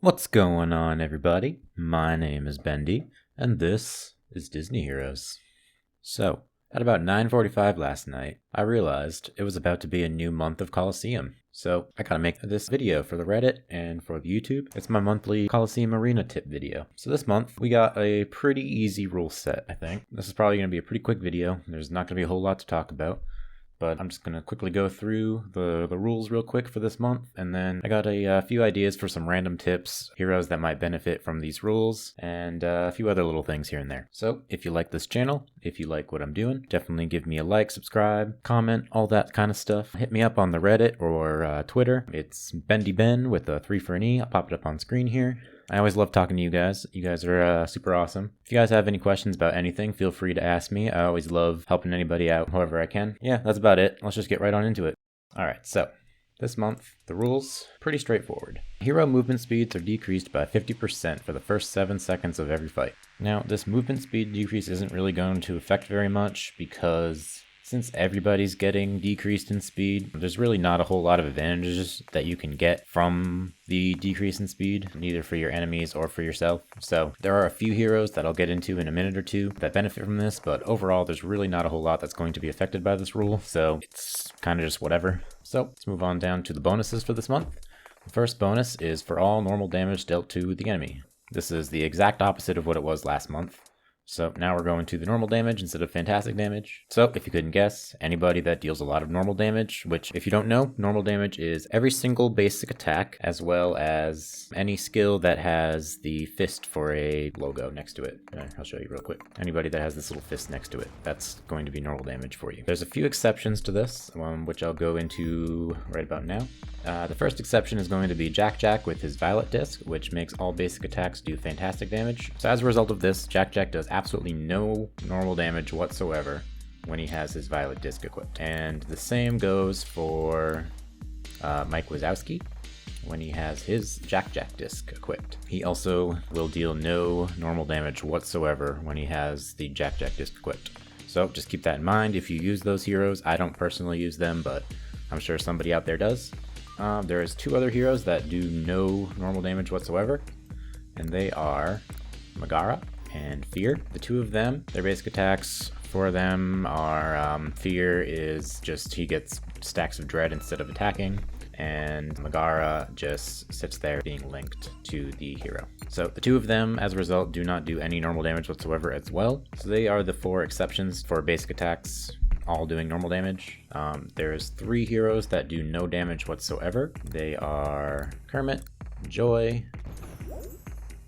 What's going on, everybody? My name is Bendy, and this is Disney Heroes. So, at about 9:45 last night, I realized it was about to be a new month of Coliseum. So, I gotta make this video for the Reddit and for the YouTube. It's my monthly Coliseum Arena tip video. So this month, we got a pretty easy rule set, I think. This is probably gonna be a pretty quick video. There's not gonna be a whole lot to talk about. But I'm just going to quickly go through the rules real quick for this month, and then I got a few ideas for some random tips, heroes that might benefit from these rules, and a few other little things here and there. So if you like this channel, if you like what I'm doing, definitely give me a like, subscribe, comment, all that kind of stuff. Hit me up on the Reddit or Twitter. It's Bendy Ben with a 3 for an E. I'll pop it up on screen here. I always love talking to you guys. You guys are super awesome. If you guys have any questions about anything, feel free to ask me. I always love helping anybody out however I can. Yeah, that's about it. Let's just get right on into it. Alright, so this month, the rules, pretty straightforward. Hero movement speeds are decreased by 50% for the first 7 seconds of every fight. Now, this movement speed decrease isn't really going to affect very much because since everybody's getting decreased in speed, there's really not a whole lot of advantages that you can get from the decrease in speed, neither for your enemies or for yourself. So there are a few heroes that I'll get into in a minute or two that benefit from this, but overall there's really not a whole lot that's going to be affected by this rule, so it's kind of just whatever. So let's move on down to the bonuses for this month. The first bonus is for all normal damage dealt to the enemy. This is the exact opposite of what it was last month. So now we're going to the normal damage instead of fantastic damage. So if you couldn't guess, anybody that deals a lot of normal damage, which if you don't know, normal damage is every single basic attack as well as any skill that has the fist for a logo next to it. I'll show you real quick. Anybody that has this little fist next to it, that's going to be normal damage for you. There's a few exceptions to this, which I'll go into right about now. The first exception is going to be Jack with his Violet Disc, which makes all basic attacks do fantastic damage. So as a result of this, Jack does absolutely no normal damage whatsoever when he has his Violet Disc equipped. And the same goes for Mike Wazowski when he has his Jack Disc equipped. He also will deal no normal damage whatsoever when he has the Jack Disc equipped. So just keep that in mind if you use those heroes. I don't personally use them, but I'm sure somebody out there does. There's 2 other heroes that do no normal damage whatsoever, and they are Megara and Fear. The 2 of them, their basic attacks for them are Fear is just he gets stacks of dread instead of attacking, and Megara just sits there being linked to the hero. So the 2 of them, as a result, do not do any normal damage whatsoever as well. So they are the 4 exceptions for basic attacks, all doing normal damage. There's 3 heroes that do no damage whatsoever. They are Kermit, Joy,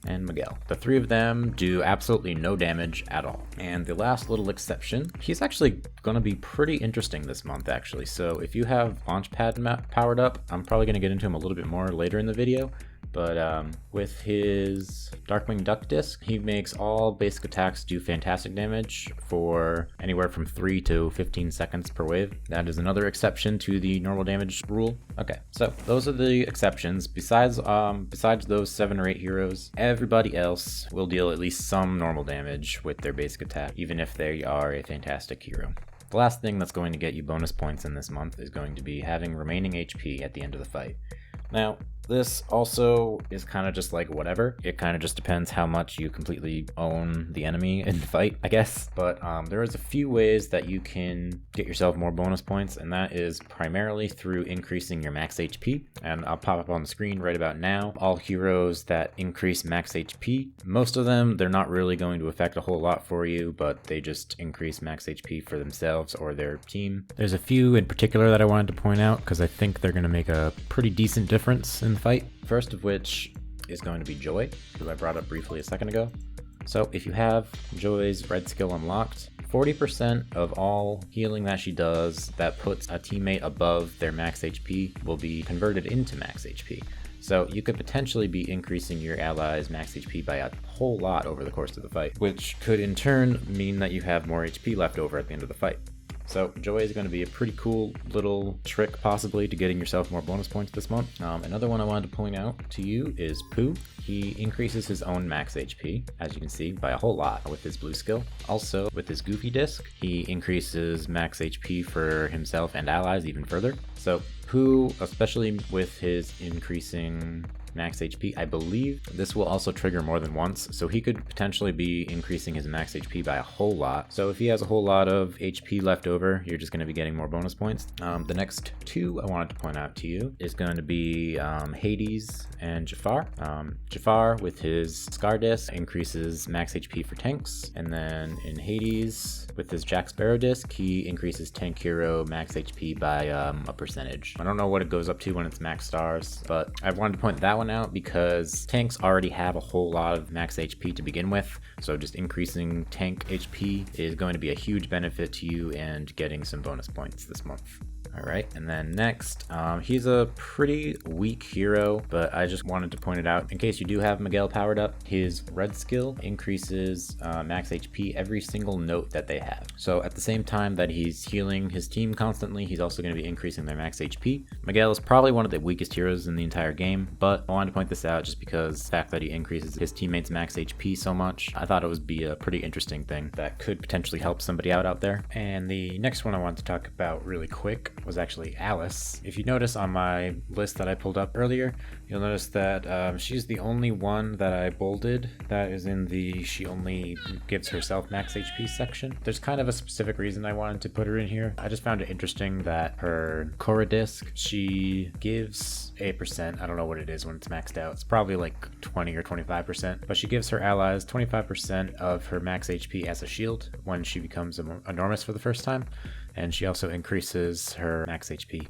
and Miguel. The 3 of them do absolutely no damage at all. And the last little exception, he's actually going to be pretty interesting this month actually. So if you have Launchpad powered up, I'm probably going to get into him a little bit more later in the video. But with his Darkwing Duck Disc, he makes all basic attacks do fantastic damage for anywhere from 3 to 15 seconds per wave. That is another exception to the normal damage rule. Okay, so those are the exceptions. Besides those 7 or 8 heroes, everybody else will deal at least some normal damage with their basic attack, even if they are a fantastic hero. The last thing that's going to get you bonus points in this month is going to be having remaining HP at the end of the fight. Now, this also is kind of just like whatever. It kind of just depends how much you completely own the enemy in the fight, I guess. But there is a few ways that you can get yourself more bonus points, and that is primarily through increasing your max HP. And I'll pop up on the screen right about now all heroes that increase max HP. Most of them, they're not really going to affect a whole lot for you, but they just increase max HP for themselves or their team. There's a few in particular that I wanted to point out because I think they're going to make a pretty decent difference in the fight. First of which is going to be Joy, who I brought up briefly a second ago. So if you have Joy's red skill unlocked, 40% of all healing that she does that puts a teammate above their max HP will be converted into max HP. So you could potentially be increasing your allies' max HP by a whole lot over the course of the fight, which could in turn mean that you have more HP left over at the end of the fight. So Joy is going to be a pretty cool little trick possibly to getting yourself more bonus points this month. Another one I wanted to point out to you is Pooh. He increases his own max HP, as you can see, by a whole lot with his blue skill. Also, with his Goofy disc, he increases max HP for himself and allies even further. So Pooh, especially with his increasing max HP. I believe this will also trigger more than once, so he could potentially be increasing his max HP by a whole lot. So if he has a whole lot of HP left over, you're just going to be getting more bonus points. The next two I wanted to point out to you is going to be Hades and Jafar. Jafar with his Scar Disc increases max HP for tanks, and then in Hades with his Jack Sparrow Disc, he increases tank hero max HP by a percentage. I don't know what it goes up to when it's max stars, but I wanted to point that one out because tanks already have a whole lot of max HP to begin with, so just increasing tank HP is going to be a huge benefit to you and getting some bonus points this month. Alright, and then next, he's a pretty weak hero, but I just wanted to point it out in case you do have Miguel powered up. His red skill increases max HP every single note that they have. So at the same time that he's healing his team constantly, he's also going to be increasing their max HP. Miguel is probably one of the weakest heroes in the entire game, but I wanted to point this out just because the fact that he increases his teammates' max HP so much, I thought it would be a pretty interesting thing that could potentially help somebody out there. And the next one I wanted to talk about really quick was actually Alice. If you notice on my list that I pulled up earlier, you'll notice that she's the only one that I bolded that is in the she only gives herself max HP section. There's kind of a specific reason I wanted to put her in here. I just found it interesting that her Cora disc, she gives 8%. I don't know what it is when it's maxed out. It's probably like 20 or 25%, but she gives her allies 25% of her max HP as a shield when she becomes enormous for the first time. And she also increases her max HP.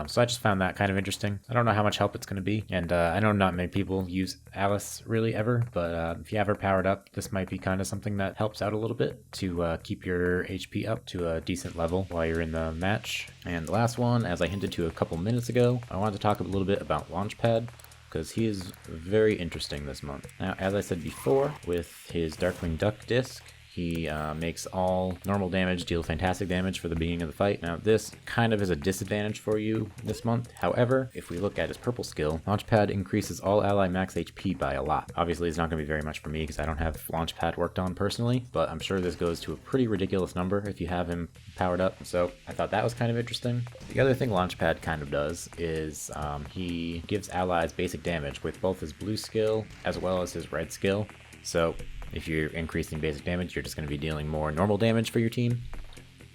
So I just found that kind of interesting. I don't know how much help it's going to be, and I know not many people use Alice really ever, but if you have her powered up, this might be kind of something that helps out a little bit to keep your HP up to a decent level while you're in the match. And the last one, as I hinted to a couple minutes ago, I wanted to talk a little bit about Launchpad, because he is very interesting this month. Now, as I said before, with his Darkwing Duck disc, he makes all normal damage deal fantastic damage for the beginning of the fight. Now this kind of is a disadvantage for you this month. However, if we look at his purple skill, Launchpad increases all ally max HP by a lot. Obviously it's not going to be very much for me because I don't have Launchpad worked on personally, but I'm sure this goes to a pretty ridiculous number if you have him powered up. So I thought that was kind of interesting. The other thing Launchpad kind of does is he gives allies basic damage with both his blue skill as well as his red skill. So if you're increasing basic damage, you're just going to be dealing more normal damage for your team.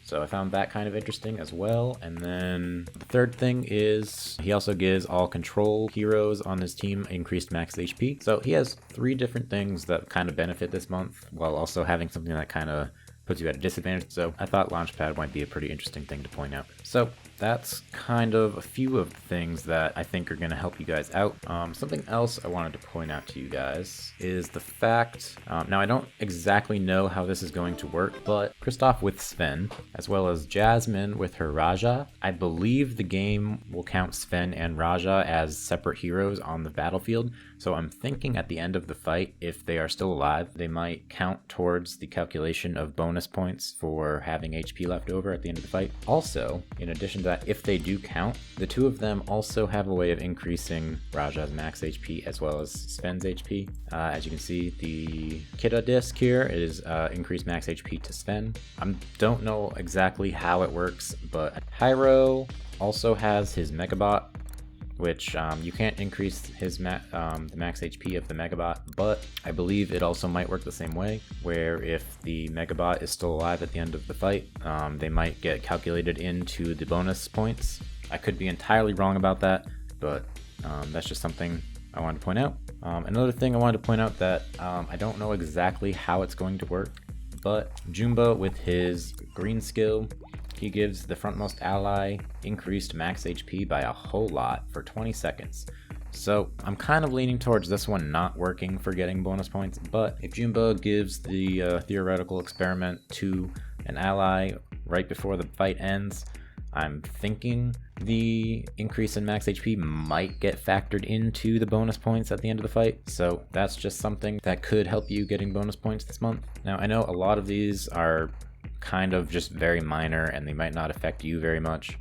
So I found that kind of interesting as well. And then the third thing is he also gives all control heroes on his team increased max HP. So he has 3 different things that kind of benefit this month while also having something that kind of puts you at a disadvantage. So I thought Launchpad might be a pretty interesting thing to point out. So that's kind of a few of the things that I think are going to help you guys out. Something else I wanted to point out to you guys is the fact, now I don't exactly know how this is going to work, but Kristoff with Sven, as well as Jasmine with her Raja, I believe the game will count Sven and Raja as separate heroes on the battlefield. So I'm thinking at the end of the fight, if they are still alive, they might count towards the calculation of bonus points for having HP left over at the end of the fight. Also, in addition to that, if they do count, the two of them also have a way of increasing Raja's max HP as well as Sven's HP. As you can see, the Kidda disc here is increased max HP to Sven. I don't know exactly how it works, but Hyro also has his Megabot, which you can't increase his the max HP of the Megabot, but I believe it also might work the same way, where if the Megabot is still alive at the end of the fight, they might get calculated into the bonus points. I could be entirely wrong about that, but that's just something I wanted to point out. Another thing I wanted to point out that I don't know exactly how it's going to work, but Jumba with his green skill, he gives the frontmost ally increased max HP by a whole lot for 20 seconds. So I'm kind of leaning towards this one not working for getting bonus points, but if Jumba gives the theoretical experiment to an ally right before the fight ends, I'm thinking the increase in max HP might get factored into the bonus points at the end of the fight. So that's just something that could help you getting bonus points this month. Now I know a lot of these are kind of just very minor and they might not affect you very much,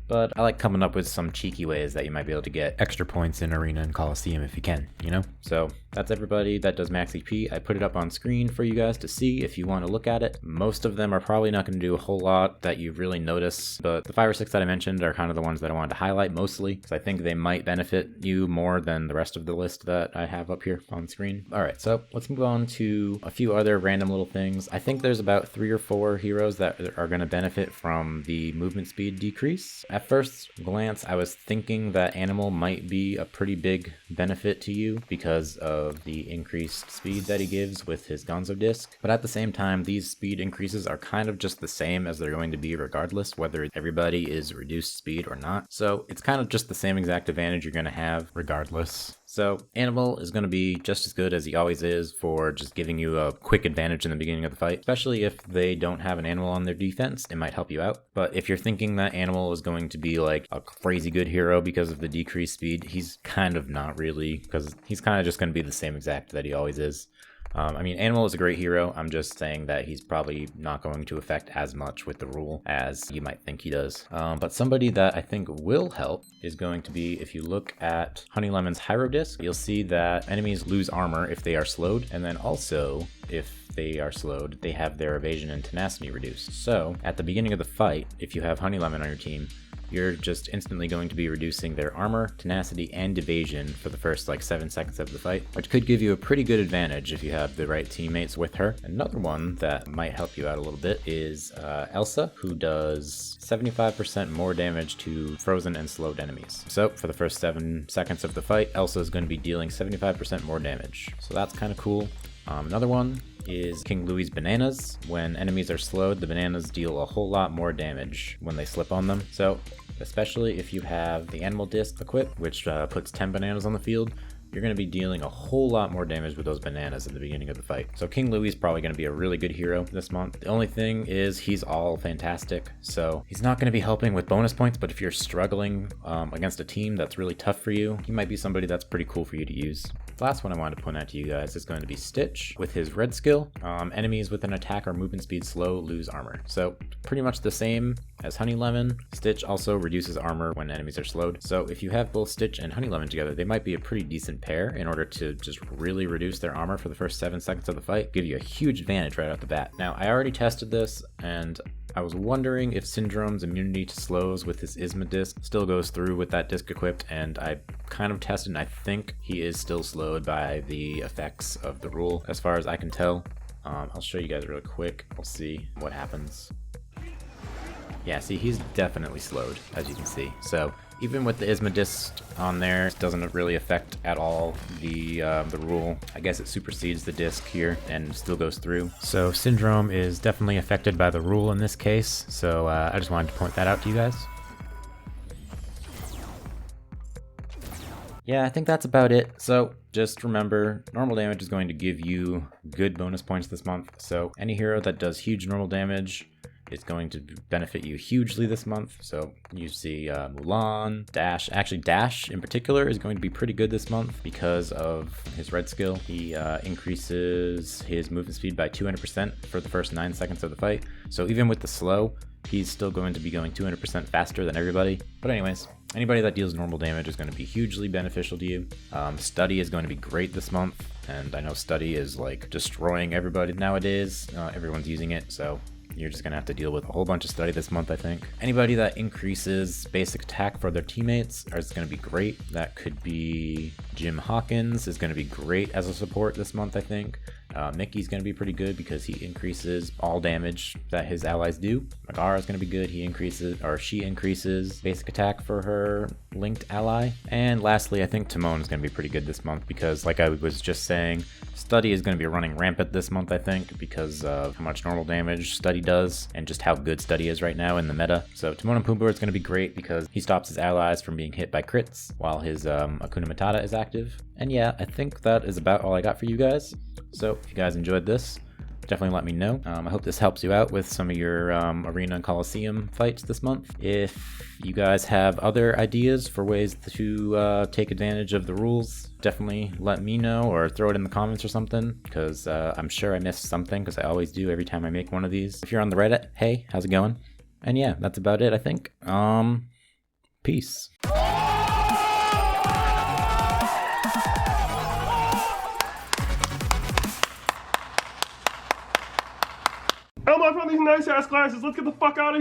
but I like coming up with some cheeky ways that you might be able to get extra points in Arena and Coliseum if you can, you know? So that's everybody that does max EP. I put it up on screen for you guys to see if you want to look at it. Most of them are probably not going to do a whole lot that you really notice, but the 5 or 6 that I mentioned are kind of the ones that I wanted to highlight mostly, because I think they might benefit you more than the rest of the list that I have up here on screen. Alright, so let's move on to a few other random little things. I think there's about 3 or 4 heroes that are going to benefit from the movement speed decrease. At first glance, I was thinking that Animal might be a pretty big benefit to you because of the increased speed that he gives with his Gonzo disc, but at the same time, these speed increases are kind of just the same as they're going to be regardless whether everybody is reduced speed or not. So it's kind of just the same exact advantage you're going to have regardless. So Animal is going to be just as good as he always is for just giving you a quick advantage in the beginning of the fight, especially if they don't have an Animal on their defense. It might help you out. But if you're thinking that Animal is going to be like a crazy good hero because of the decreased speed, he's kind of not really, because he's kind of just going to be the same exact that he always is. I mean, Animal is a great hero. I'm just saying that he's probably not going to affect as much with the rule as you might think he does. But somebody that I think will help is going to be, if you look at Honey Lemon's Hyro Disc, you'll see that enemies lose armor if they are slowed, and then also if they are slowed, they have their evasion and tenacity reduced. So at the beginning of the fight, if you have Honey Lemon on your team, you're just instantly going to be reducing their armor, tenacity, and evasion for the first like 7 seconds of the fight, which could give you a pretty good advantage if you have the right teammates with her. Another one that might help you out a little bit is Elsa, who does 75% more damage to frozen and slowed enemies. So for the first 7 seconds of the fight, Elsa is going to be dealing 75% more damage. So that's kind of cool. Another one is King Louie's Bananas. When enemies are slowed, the bananas deal a whole lot more damage when they slip on them. So especially if you have the Animal Disc equipped, which puts 10 bananas on the field, you're going to be dealing a whole lot more damage with those bananas at the beginning of the fight. So King Louie is probably going to be a really good hero this month. The only thing is he's all fantastic, so he's not going to be helping with bonus points, but if you're struggling against a team that's really tough for you, he might be somebody that's pretty cool for you to use. The last one I wanted to point out to you guys is going to be Stitch with his red skill. Enemies with an attack or movement speed slow lose armor. So pretty much the same as Honey Lemon. Stitch also reduces armor when enemies are slowed. So if you have both Stitch and Honey Lemon together, they might be a pretty decent pair in order to just really reduce their armor for the first 7 seconds of the fight, give you a huge advantage right off the bat. Now, I already tested this, and I was wondering if Syndrome's immunity to slows with his Isma disc still goes through with that disc equipped, and I kind of tested, and I think he is still slowed by the effects of the rule, as far as I can tell. I'll show you guys really quick. We'll see what happens. Yeah, see, he's definitely slowed, as you can see. So even with the Isma disc on there, it doesn't really affect at all the rule. I guess it supersedes the disc here and still goes through. So Syndrome is definitely affected by the rule in this case. So I just wanted to point that out to you guys. Yeah, I think that's about it. So just remember, normal damage is going to give you good bonus points this month. So any hero that does huge normal damage is going to benefit you hugely this month. So you see Mulan, Dash. Actually, Dash in particular is going to be pretty good this month because of his red skill. He increases his movement speed by 200% for the first 9 seconds of the fight. So even with the slow, he's still going to be going 200% faster than everybody. But anyways, anybody that deals normal damage is going to be hugely beneficial to you. Study is going to be great this month, and I know Study is like destroying everybody nowadays. Everyone's using it, so you're just going to have to deal with a whole bunch of Study this month, I think. Anybody that increases basic attack for their teammates is going to be great. That could be Jim Hawkins is going to be great as a support this month, I think. Mickey's going to be pretty good because he increases all damage that his allies do. Megara is going to be good. She increases basic attack for her linked ally. And lastly, I think Timon is going to be pretty good this month because, like I was just saying, Study is going to be running rampant this month, I think, because of how much normal damage Study does and just how good Study is right now in the meta. So Timon and Pumbaa is going to be great because he stops his allies from being hit by crits while his Hakuna Matata is active. And yeah, I think that is about all I got for you guys. So if you guys enjoyed this, definitely let me know. I hope this helps you out with some of your Arena and Coliseum fights this month. If you guys have other ideas for ways to take advantage of the rules, definitely let me know or throw it in the comments or something, because I'm sure I missed something, because I always do every time I make one of these. If you're on the Reddit, hey, how's it going? And yeah, that's about it, I think. Peace. these nice ass glasses. Let's get the fuck out of here.